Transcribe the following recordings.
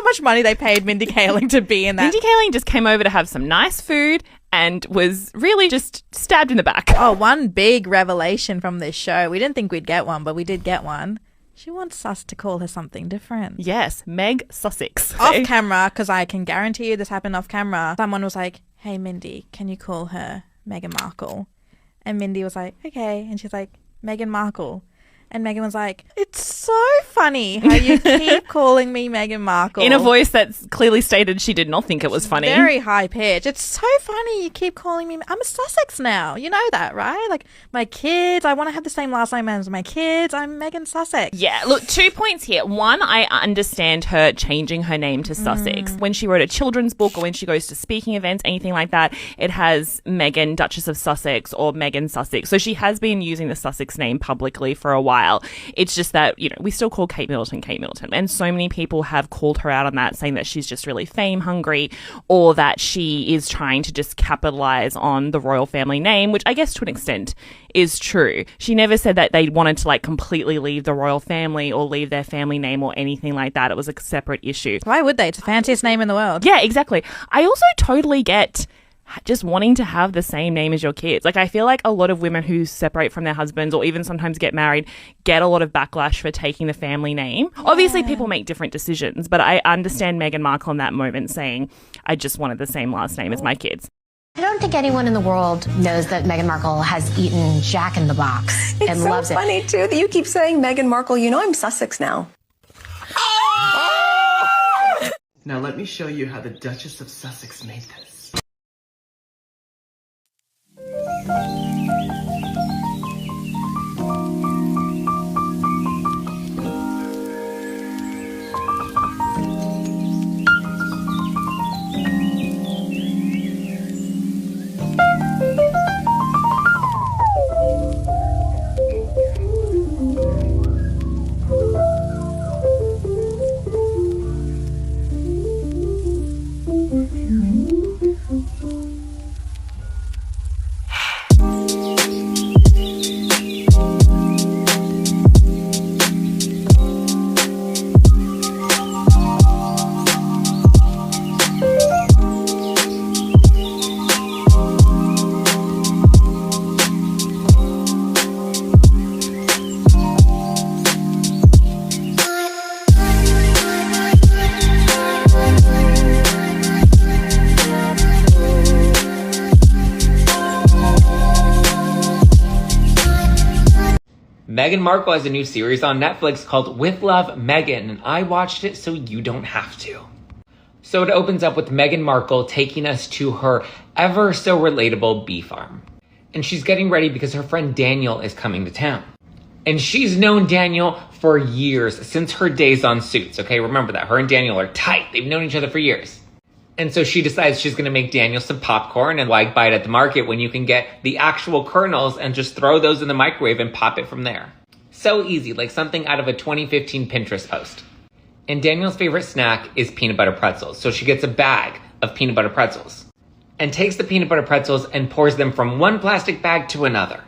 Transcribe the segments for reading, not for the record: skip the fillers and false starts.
how much money they paid Mindy Kaling to be in that? Mindy Kaling just came over to have some nice food and was really just stabbed in the back. Oh, one big revelation from this show. We didn't think we'd get one, but we did get one. She wants us to call her something different. Yes, Meg Sussex. Off camera, because I can guarantee you this happened off camera. Someone was like, hey, Mindy, can you call her Meghan Markle? And Mindy was like, okay. And she's like, Meghan Markle. And Meghan was like, it's so funny how you keep calling me Meghan Markle. In a voice that's clearly stated she did not think it was funny. Very high pitch. It's so funny you keep calling me. I'm a Sussex now. You know that, right? Like, my kids, I want to have the same last name as my kids. I'm Meghan Sussex. Yeah, look, 2 points here. One, I understand her changing her name to Sussex. When she wrote a children's book or when she goes to speaking events, anything like that, it has Meghan, Duchess of Sussex or Meghan Sussex. So she has been using the Sussex name publicly for a while. It's just that, you know, we still call Kate Middleton. And so many people have called her out on that, saying that she's just really fame hungry or that she is trying to just capitalize on the royal family name, which I guess to an extent is true. She never said that they wanted to like completely leave the royal family or leave their family name or anything like that. It was a separate issue. Why would they? It's the fanciest name in the world. Yeah, exactly. I also totally get just wanting to have the same name as your kids. Like, I feel like a lot of women who separate from their husbands or even sometimes get married get a lot of backlash for taking the family name. Yeah. Obviously, people make different decisions, but I understand Meghan Markle in that moment saying, I just wanted the same last name as my kids. I don't think anyone in the world knows that Meghan Markle has eaten Jack in the Box and so loves it. It's funny, too, that you keep saying Meghan Markle. You know I'm Sussex now. Now let me show you how the Duchess of Sussex made this. Meghan Markle has a new series on Netflix called With Love, Meghan, and I watched it so you don't have to. So it opens up with Meghan Markle taking us to her ever so relatable bee farm. And she's getting ready because her friend Daniel is coming to town. And she's known Daniel for years, since her days on Suits, okay? Remember that. Her and Daniel are tight. They've known each other for years. And so she decides she's going to make Daniel some popcorn and like buy it at the market when you can get the actual kernels and just throw those in the microwave and pop it from there. So easy, like something out of a 2015 Pinterest post. And Daniel's favorite snack is peanut butter pretzels. So she gets a bag of peanut butter pretzels and takes the peanut butter pretzels and pours them from one plastic bag to another.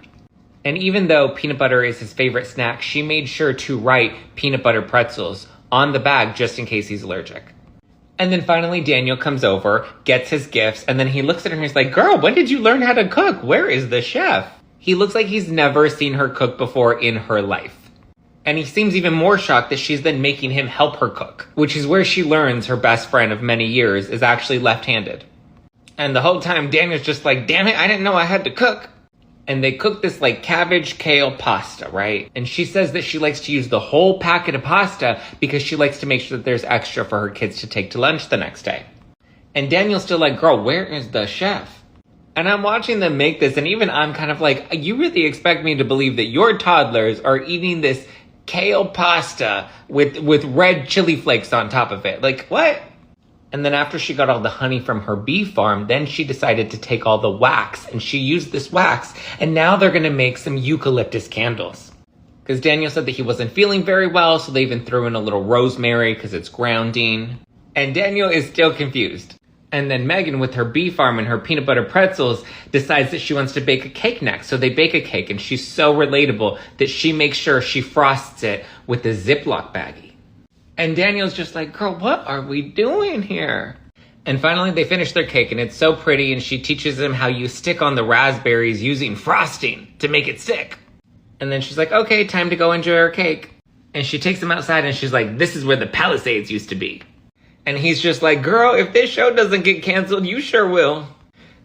And even though peanut butter is his favorite snack, she made sure to write peanut butter pretzels on the bag just in case he's allergic. And then finally, Daniel comes over, gets his gifts, and then he looks at her and he's like, girl, when did you learn how to cook? Where is the chef? He looks like he's never seen her cook before in her life. And he seems even more shocked that she's then making him help her cook, which is where she learns her best friend of many years is actually left-handed. And the whole time, Daniel's just like, damn it, I didn't know I had to cook. And they cook this like cabbage kale pasta, right? And she says that she likes to use the whole packet of pasta because she likes to make sure that there's extra for her kids to take to lunch the next day. And Daniel's still like, girl, where is the chef? And I'm watching them make this, and even I'm kind of like, you really expect me to believe that your toddlers are eating this kale pasta with red chili flakes on top of it? Like, what? And then after she got all the honey from her bee farm, then she decided to take all the wax, and she used this wax, and now they're going to make some eucalyptus candles. Because Daniel said that he wasn't feeling very well, so they even threw in a little rosemary because it's grounding. And Daniel is still confused. And then Meghan, with her bee farm and her peanut butter pretzels, decides that she wants to bake a cake next. So they bake a cake, and she's so relatable that she makes sure she frosts it with a Ziploc baggie. And Daniel's just like, girl, what are we doing here? And finally they finish their cake and it's so pretty, and she teaches him how you stick on the raspberries using frosting to make it stick. And then she's like, okay, time to go enjoy our cake. And she takes him outside and she's like, this is where the Palisades used to be. And he's just like, girl, if this show doesn't get canceled, you sure will.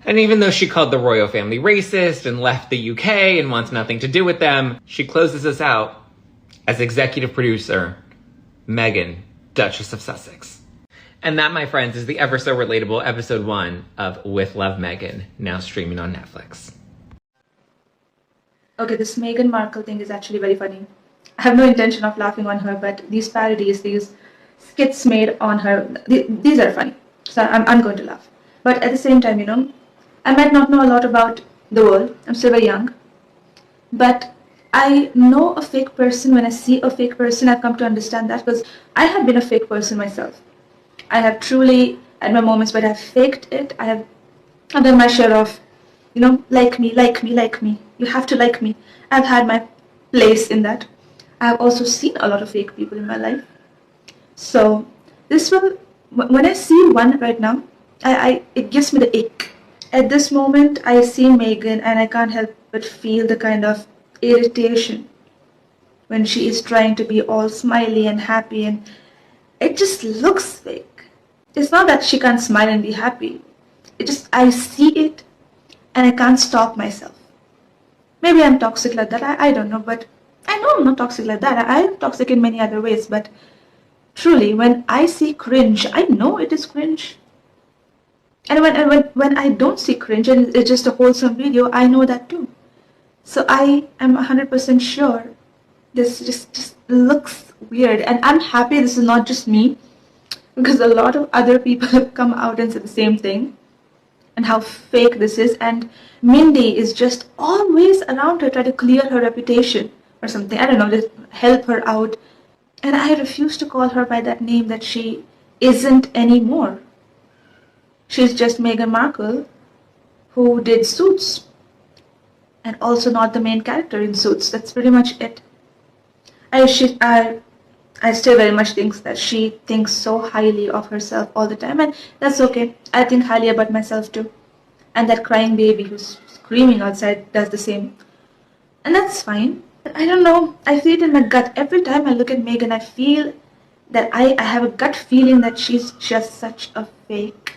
And even though she called the royal family racist and left the UK and wants nothing to do with them, she closes us out as executive producer, Meghan, Duchess of Sussex. And that, my friends, is the ever so relatable episode 1 of With Love, Meghan, now streaming on Netflix. Okay, this Meghan Markle thing is actually very funny. I have no intention of laughing on her, but these parodies, these skits made on her, these are funny. So I'm going to laugh. But at the same time, I might not know a lot about the world. I'm still very young. But I know a fake person. When I see a fake person, I've come to understand that, because I have been a fake person myself. I have truly had my moments where I've faked it. I've done my share of, like me. You have to like me. I've had my place in that. I've also seen a lot of fake people in my life. So when I see one right now, it gives me the ick. At this moment, I see Meghan and I can't help but feel the kind of irritation when she is trying to be all smiley and happy, and it just looks fake. It's not that she can't smile and be happy. I see it and I can't stop myself. Maybe I'm toxic like that, I don't know, but I know I'm not toxic like that. I am toxic in many other ways, but truly, when I see cringe, I know it is cringe. And when I don't see cringe and it's just a wholesome video, I know that too. So I am 100% sure this just looks weird. And I'm happy this is not just me, because a lot of other people have come out and said the same thing, and how fake this is. And Mindy is just always around her, trying to clear her reputation or something. I don't know, just help her out. And I refuse to call her by that name that she isn't anymore. She's just Meghan Markle, who did Suits, and also not the main character in Suits. That's pretty much it. I still very much think that she thinks so highly of herself all the time, and that's okay. I think highly about myself too. And that crying baby who's screaming outside does the same. And that's fine. But I don't know, I feel it in my gut. Every time I look at Meghan, I feel that I have a gut feeling that she's just such a fake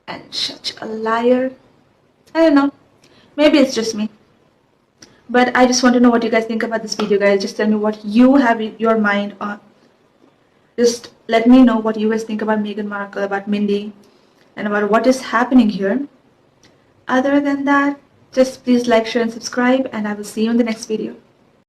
and such a liar. I don't know. Maybe it's just me. But I just want to know what you guys think about this video, guys. Just tell me what you have in your mind on. Just let me know what you guys think about Meghan Markle, about Mindy, and about what is happening here. Other than that, just please like, share, and subscribe, and I will see you in the next video.